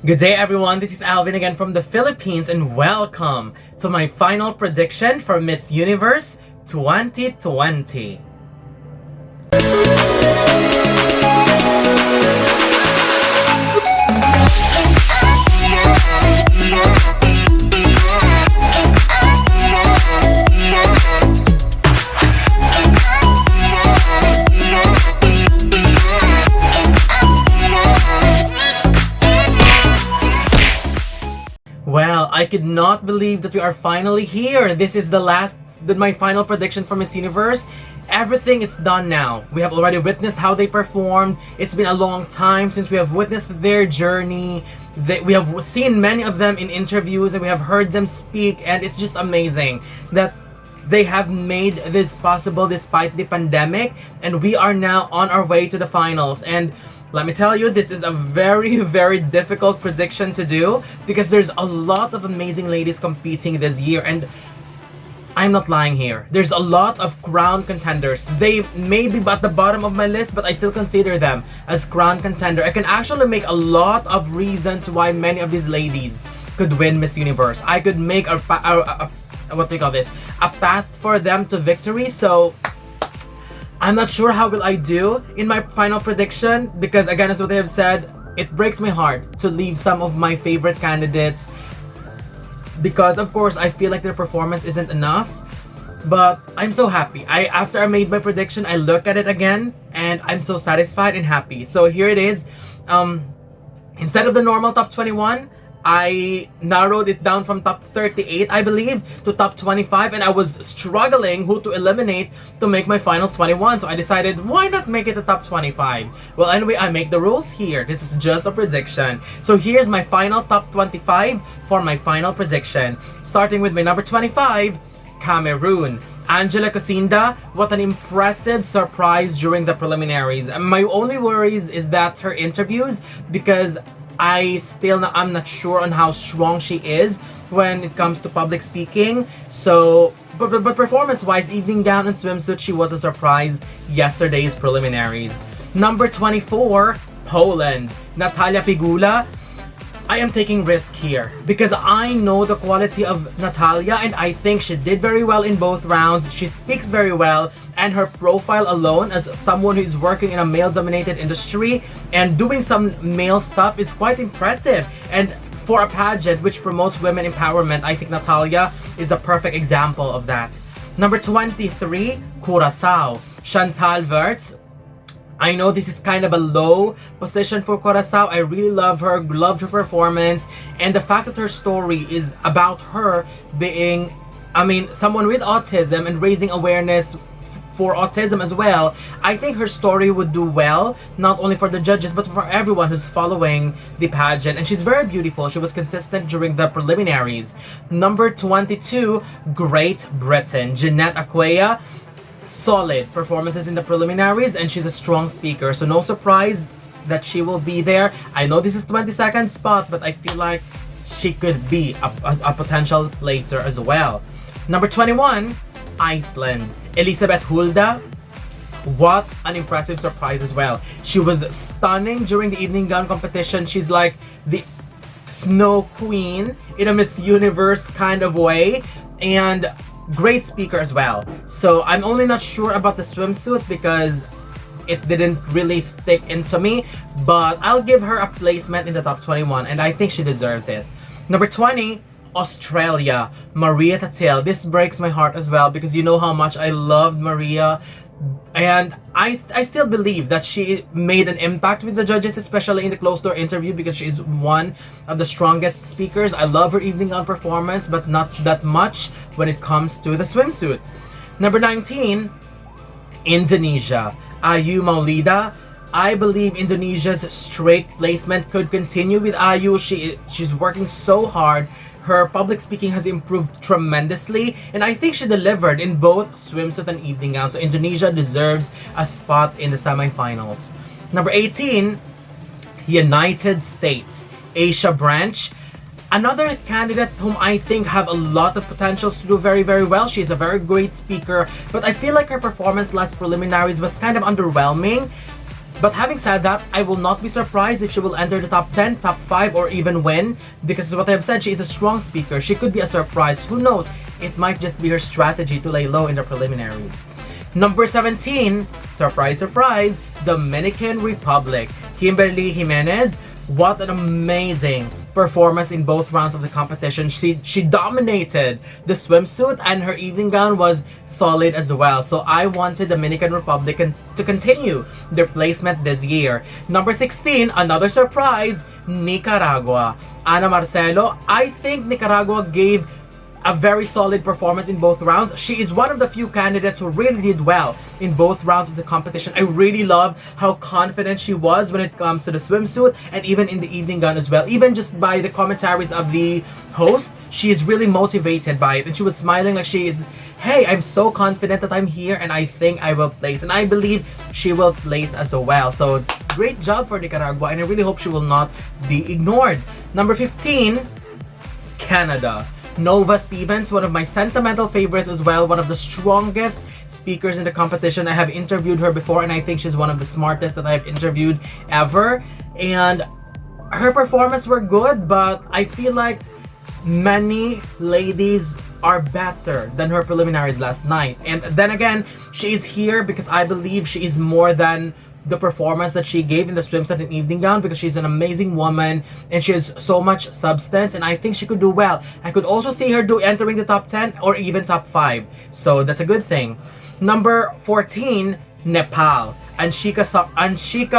Good day everyone, this is Alvin again from the Philippines and welcome to my final prediction for Miss Universe 2020. Well, I could not believe that we are finally here. This is my final prediction for Miss Universe. Everything is done now. We have already witnessed how they performed. It's been a long time since we have witnessed their journey. We have seen many of them in interviews and we have heard them speak, and it's just amazing that they have made this possible despite the pandemic, and we are now on our way to the finals. And let me tell you, this is a very, very difficult prediction to do because there's a lot of amazing ladies competing this year, and I'm not lying here. There's a lot of crown contenders. They may be at the bottom of my list, but I still consider them as crown contender. I can actually make a lot of reasons why many of these ladies could win Miss Universe. I could make a what do you call this? A path for them to victory. So I'm not sure how will I do in my final prediction because, again, as what I have said, it breaks my heart to leave some of my favorite candidates because, of course, I feel like their performance isn't enough. But I'm so happy. After I made my prediction, I look at it again and I'm so satisfied and happy. So here it is. Instead of the normal top 21, I narrowed it down from top 38, I believe, to top 25, and I was struggling who to eliminate to make my final 21. So I decided, why not make it a top 25? Well, anyway, I make the rules here. This is just a prediction. So here's my final top 25 for my final prediction. Starting with my number 25, Cameroon. Angela Cosinda, what an impressive surprise during the preliminaries. My only worries is that her interviews, because I'm not sure on how strong she is when it comes to public speaking. So, but performance-wise, evening gown and swimsuit, she was a surprise yesterday's preliminaries. Number 24, Poland. Natalia Pigula. I am taking risk here because I know the quality of Natalia and I think she did very well in both rounds. She speaks very well, and her profile alone as someone who is working in a male-dominated industry and doing some male stuff is quite impressive. And for a pageant which promotes women empowerment, I think Natalia is a perfect example of that. Number 23, Curaçao. Chantal Verts. I know this is kind of a low position for Curaçao. I really loved her performance, and the fact that her story is about her being, someone with autism and raising awareness for autism as well. I think her story would do well, not only for the judges, but for everyone who's following the pageant. And she's very beautiful. She was consistent during the preliminaries. Number 22, Great Britain. Jeanette Aquia. Solid performances in the preliminaries, and she's a strong speaker, so no surprise that she will be there. I know this is 22nd spot, but I feel like she could be a potential placer as well. Number 21, Iceland. Elisabeth Hulda. What an impressive surprise as well. She was stunning during the evening gown competition. She's like the snow queen in a Miss Universe kind of way, and great speaker as well. So I'm only not sure about the swimsuit because it didn't really stick into me, but I'll give her a placement in the top 21 and I think she deserves it. Number 20, Australia. Maria Tatil. This breaks my heart as well because you know how much I loved Maria, and I still believe that she made an impact with the judges, especially in the closed door interview, because she's one of the strongest speakers. I love her evening gown performance, but not that much when it comes to the swimsuit. Number 19, Indonesia. Ayu Maulida. I believe Indonesia's straight placement could continue with Ayu. She's working so hard. Her public speaking has improved tremendously, and I think she delivered in both swimsuit and evening gown. So Indonesia deserves a spot in the semifinals. Number 18, United States. Asia Branch. Another candidate whom I think have a lot of potentials to do very, very well. She's a very great speaker, but I feel like her performance last preliminaries was kind of underwhelming. But having said that, I will not be surprised if she will enter the top 10, top 5, or even win. Because as what I've said, she is a strong speaker. She could be a surprise. Who knows? It might just be her strategy to lay low in the preliminaries. Number 17, surprise, surprise, Dominican Republic. Kimberly Jimenez, what an amazing performance in both rounds of the competition. She dominated the swimsuit, and her evening gown was solid as well. So I wanted Dominican Republic to continue their placement this year. Number 16, another surprise, Nicaragua. Ana Marcelo, I think Nicaragua gave a very solid performance in both rounds. She is one of the few candidates who really did well in both rounds of the competition. I really love how confident she was when it comes to the swimsuit and even in the evening gown as well. Even just by the commentaries of the host, she is really motivated by it, and she was smiling like she is, hey, I'm so confident that I'm here and I think I will place, and I believe she will place as well. So great job for Nicaragua, and I really hope she will not be ignored. Number 15, Canada. Nova Stevens, one of my sentimental favorites as well, one of the strongest speakers in the competition. I have interviewed her before, and I think she's one of the smartest that I've interviewed ever. And her performance were good, but I feel like many ladies are better than her preliminaries last night. And then again, she is here because I believe she is more than the performance that she gave in the swimsuit and evening gown, because she's an amazing woman and she has so much substance, and I think she could do well. I could also see her entering the top 10 or even top 5, so that's a good thing. Number 14, Nepal. Anshika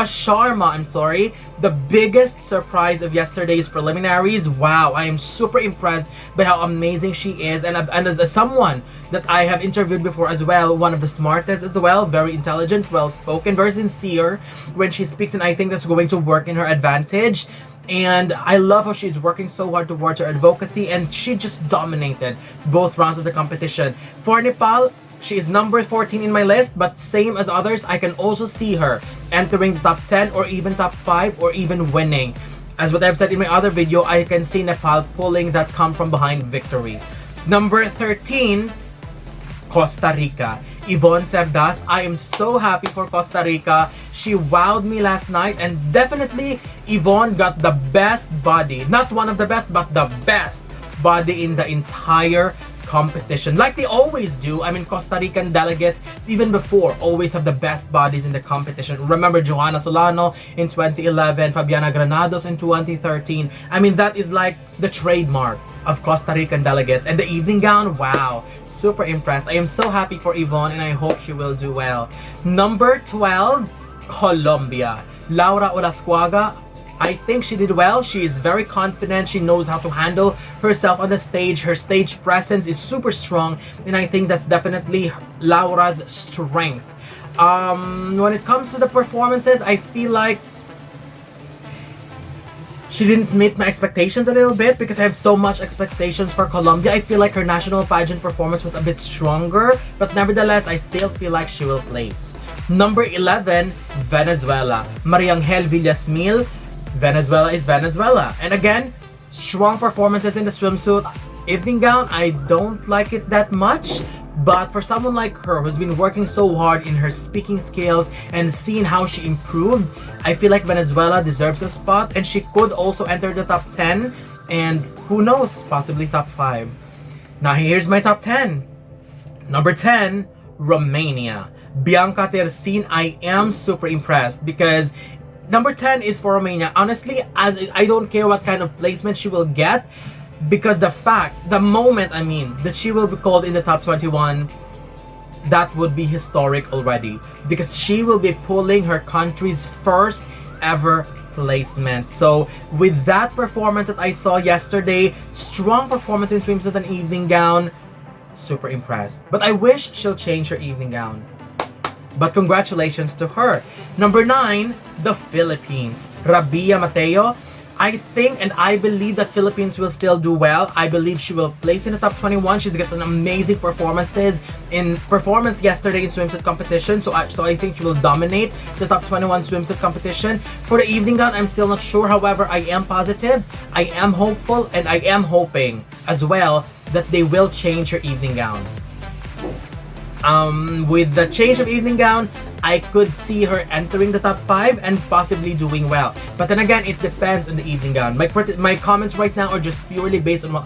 Sharma, the biggest surprise of yesterday's preliminaries. Wow, I am super impressed by how amazing she is, and as someone that I have interviewed before as well, one of the smartest as well, very intelligent, well-spoken, very sincere when she speaks, and I think that's going to work in her advantage. And I love how she's working so hard towards her advocacy, and she just dominated both rounds of the competition. For Nepal, she is number 14 in my list, but same as others, I can also see her entering the top 10 or even top 5 or even winning. As what I've said in my other video, I can see Nepal pulling that come from behind victory. Number 13, Costa Rica. Yvonne Cerdas, I am so happy for Costa Rica. She wowed me last night, and definitely Yvonne got the best body. Not one of the best, but the best body in the entire competition, like they always do. I mean, Costa Rican delegates, even before, always have the best bodies in the competition. Remember Johanna Solano in 2011, Fabiana Granados in 2013. I mean, that is like the trademark of Costa Rican delegates. And the evening gown, wow, super impressed. I am so happy for Yvonne, and I hope she will do well. Number 12, Colombia. Laura Olascuaga, I think she did well. She is very confident. She knows how to handle herself on the stage. Her stage presence is super strong, and I think that's definitely Laura's strength. When it comes to the performances, I feel like she didn't meet my expectations a little bit, because I have so much expectations for Colombia. I feel like her national pageant performance was a bit stronger, but nevertheless, I still feel like she will place. Number 11, Venezuela. Mariangel Villasmil. Venezuela is Venezuela. And again, strong performances in the swimsuit. Evening gown, I don't like it that much. But for someone like her who's been working so hard in her speaking skills and seeing how she improved, I feel like Venezuela deserves a spot, and she could also enter the top 10, and who knows, possibly top 5. Now here's my top 10. Number 10, Romania. Bianca Tercin, I am super impressed, because number 10 is for Romania. Honestly, as I don't care what kind of placement she will get, because the moment that she will be called in the top 21, that would be historic already, because she will be pulling her country's first ever placement. So with that performance that I saw yesterday, strong performance in swimsuit and evening gown, super impressed. But I wish she'll change her evening gown. But congratulations to her. Number 9, the Philippines. Rabia Mateo. I think and I believe that Philippines will still do well. I believe she will place in the top 21. She's got an amazing performance yesterday in swimsuit competition. So I think she will dominate the top 21 swimsuit competition. For the evening gown, I'm still not sure. However, I am positive, I am hopeful, and I am hoping as well that they will change her evening gown. With the change of evening gown, I could see her entering the top 5 and possibly doing well. But then again, it depends on the evening gown. My comments right now are just purely based on what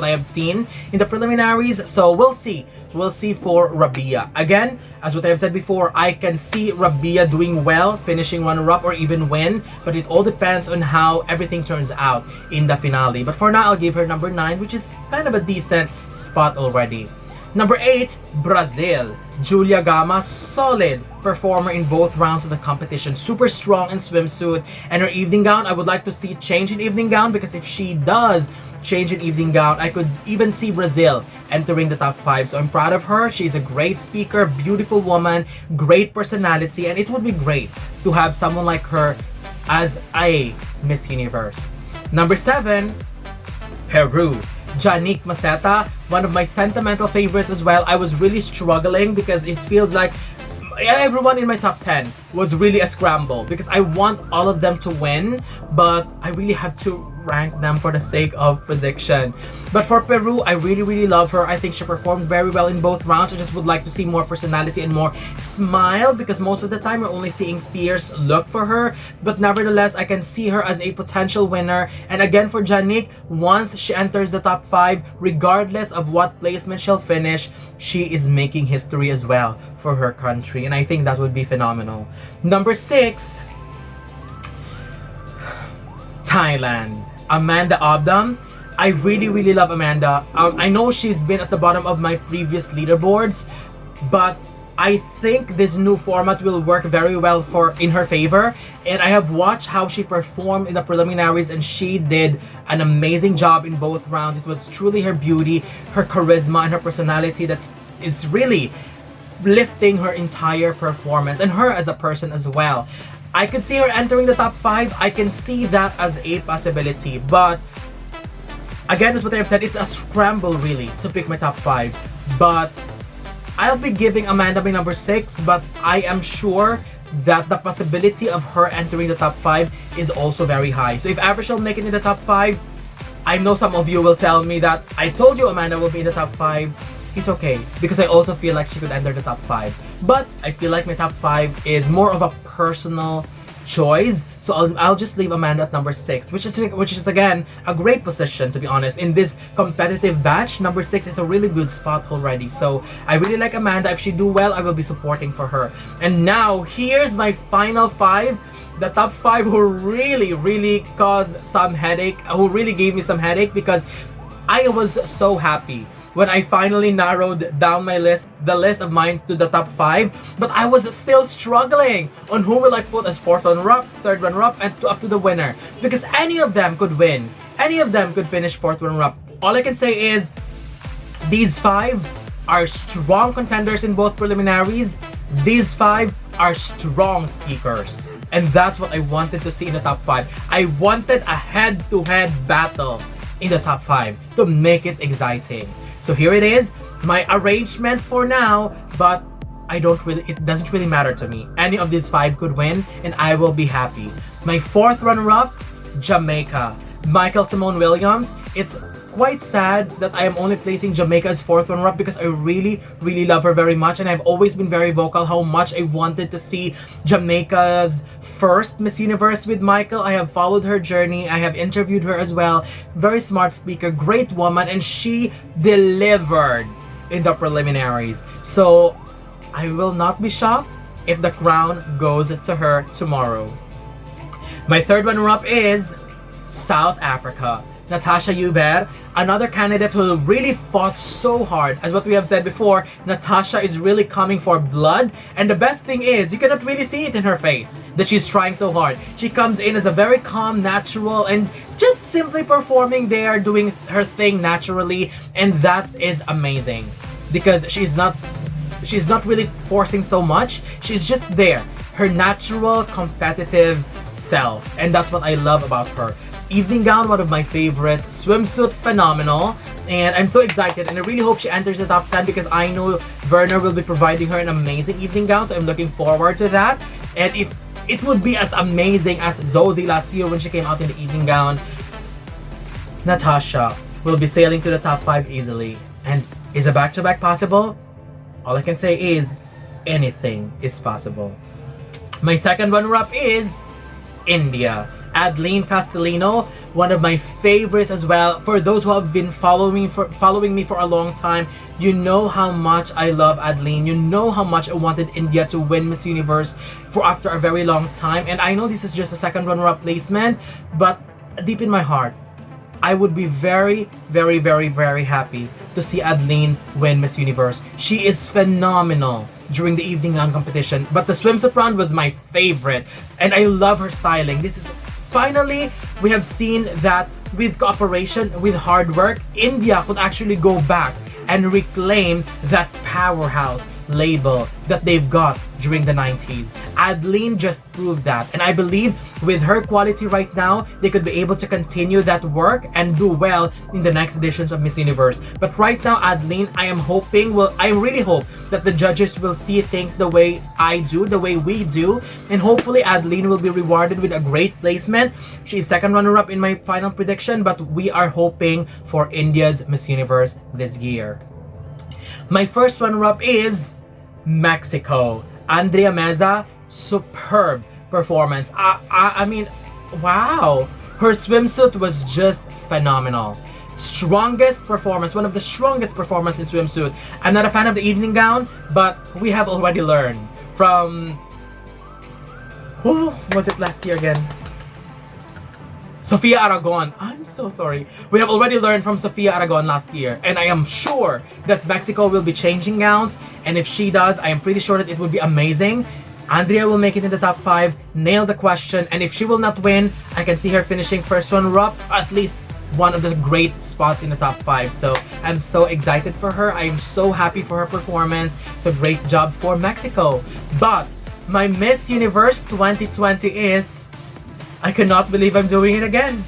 I have seen in the preliminaries. So we'll see. We'll see for Rabia. Again, as what I have said before, I can see Rabia doing well, finishing runner-up or even win. But it all depends on how everything turns out in the finale. But for now, I'll give her number 9, which is kind of a decent spot already. Number 8, Brazil. Julia Gama, solid performer in both rounds of the competition. Super strong in swimsuit. And her evening gown, I would like to see change in evening gown, because if she does change in evening gown, I could even see Brazil entering the top 5. So I'm proud of her. She's a great speaker, beautiful woman, great personality, and it would be great to have someone like her as a Miss Universe. Number 7, Peru. Janique Maceta, one of my sentimental favorites as well. I was really struggling because it feels like everyone in my top 10 was really a scramble, because I want all of them to win, but I really have to rank them for the sake of prediction. But for Peru, I really love her. I think she performed very well in both rounds. I just would like to see more personality and more smile, because most of the time we're only seeing fierce look for her. But nevertheless, I can see her as a potential winner. And again, for Janique, once she enters the top 5, regardless of what placement she'll finish, she is making history as well for her country, and I think that would be phenomenal. Number 6, Thailand. Amanda Obdam. I really love Amanda. I know she's been at the bottom of my previous leaderboards, but I think this new format will work very well in her favor. And I have watched how she performed in the preliminaries, and she did an amazing job in both rounds. It was truly her beauty, her charisma, and her personality that is really lifting her entire performance, and her as a person as well. I could see her entering the top 5. I can see that as a possibility. But again, as what I have said, it's a scramble really to pick my top 5. But I'll be giving Amanda my number 6, but I am sure that the possibility of her entering the top 5 is also very high. So if ever she'll make it in the top 5, I know some of you will tell me that I told you Amanda will be in the top 5. It's okay, because I also feel like she could enter the top 5. But I feel like my top 5 is more of a personal choice, so I'll just leave Amanda at number 6, which is again a great position, to be honest. In this competitive batch, number 6 is a really good spot already. So I really like Amanda. If she do well, I will be supporting for her. And now here's my final 5. The top 5 who really caused some headache, who really gave me some headache, because I was so happy when I finally narrowed down the list of mine to the top 5, but I was still struggling on who will I put as 4th runner-up, 3rd runner-up, and up to the winner, because any of them could win. Any of them could finish 4th runner-up. All I can say is these 5 are strong contenders in both preliminaries. These 5 are strong speakers, and that's what I wanted to see in the top 5. I wanted a head-to-head battle in the top 5 to make it exciting. So here it is, my arrangement for now, but it doesn't really matter to me. Any of these 5 could win, and I will be happy. My 4th runner-up, Jamaica. Michael Simone Williams. It's quite sad that I am only placing Jamaica as 4th runner-up, because I really love her very much, and I've always been very vocal how much I wanted to see Jamaica's first Miss Universe with Michael. I have followed her journey. I have interviewed her as well. Very smart speaker, great woman, and she delivered in the preliminaries. So I will not be shocked if the crown goes to her tomorrow. My 3rd runner-up is South Africa. Natasha Hubert, another candidate who really fought so hard. As what we have said before, Natasha is really coming for blood, and the best thing is you cannot really see it in her face that she's trying so hard. She comes in as a very calm, natural, and just simply performing there, doing her thing naturally, and that is amazing, because she's not really forcing so much. She's just there, her natural competitive self, and that's what I love about her. Evening gown, one of my favorites. Swimsuit, phenomenal. And I'm so excited, and I really hope she enters the top 10, because I know Werner will be providing her an amazing evening gown, so I'm looking forward to that. And if it would be as amazing as Zoe last year when she came out in the evening gown, Natasha will be sailing to the top 5 easily. And is a back-to-back possible? All I can say is anything is possible. My second runner-up is India. Adeline Castellino, one of my favorites as well. For those who have been following me for a long time, you know how much I love Adeline. You know how much I wanted India to win Miss Universe for after a very long time. And I know this is just a second runner-up placement, but deep in my heart, I would be very, very, very, very happy to see Adeline win Miss Universe. She is phenomenal during the evening gown competition, but the swimsuit round was my favorite, and I love her styling. This is finally, we have seen that with cooperation, with hard work, India could actually go back and reclaim that powerhouse label that they've got during the 90s. Adeline just proved that, and I believe with her quality right now, they could be able to continue that work and do well in the next editions of Miss Universe. But right now, Adeline, I really hope that the judges will see things the way I do, the way we do, and hopefully Adeline will be rewarded with a great placement. She's second runner-up in my final prediction, but we are hoping for India's Miss Universe this year. My first runner-up is Mexico. Andrea Meza, superb performance. I mean, wow. Her swimsuit was just phenomenal. Strongest performance, one of the strongest performance in swimsuit. I'm not a fan of the evening gown, but we have already learned from, who was it last year again? Sofia Aragon. I'm so sorry. We have already learned from Sofia Aragon last year, and I am sure that Mexico will be changing gowns, and if she does, I am pretty sure that it will be amazing. Andrea will make it in the top 5, nail the question, and if she will not win, I can see her finishing first runner-up, at least one of the great spots in the top 5. So I'm so excited for her. I am so happy for her performance. So great job for Mexico. But my Miss Universe 2020 is, I cannot believe I'm doing it again,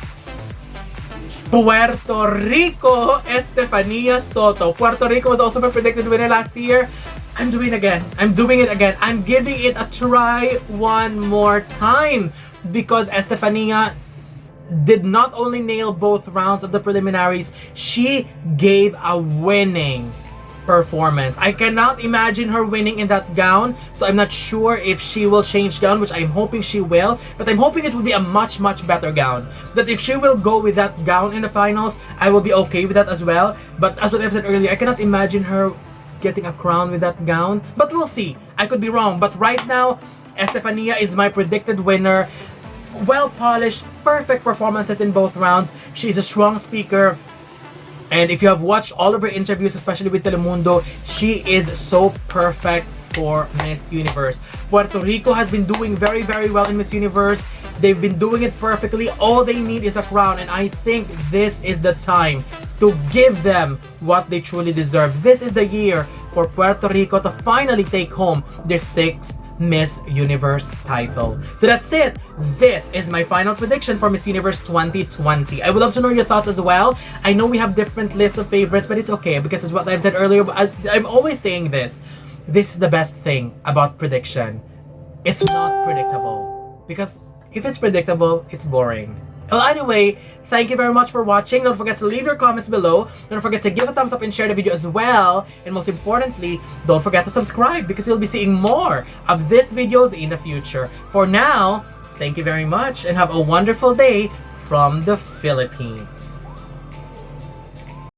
Puerto Rico, Estefania Soto. Puerto Rico was also my predicted winner last year. I'm doing it again. I'm doing it again. I'm giving it a try one more time because Estefania did not only nail both rounds of the preliminaries, she gave a winning performance. I cannot imagine her winning in that gown, so I'm not sure if she will change gown, which I'm hoping she will, but I'm hoping it will be a much better gown. That if she will go with that gown in the finals, I will be okay with that as well. But as what I've said earlier, I cannot imagine her getting a crown with that gown, but we'll see. I could be wrong, but right now, Estefania is my predicted winner. Well polished, perfect performances in both rounds. She's a strong speaker. And if you have watched all of her interviews, especially with Telemundo, she is so perfect for Miss Universe. Puerto Rico has been doing very well in Miss Universe. They've been doing it perfectly. All they need is a crown, and I think this is the time to give them what they truly deserve. This is the year for Puerto Rico to finally take home their 6th Miss Universe title. So that's it. This is my final prediction for Miss Universe 2020. I would love to know your thoughts as well. I know we have different lists of favorites, but it's okay because as what I've said earlier, I'm always saying this. This is the best thing about prediction. It's not predictable. Because if it's predictable, it's boring. Well, anyway, thank you very much for watching. Don't forget to leave your comments below. Don't forget to give a thumbs up and share the video as well. And most importantly, don't forget to subscribe because you'll be seeing more of these videos in the future. For now, thank you very much and have a wonderful day from the Philippines.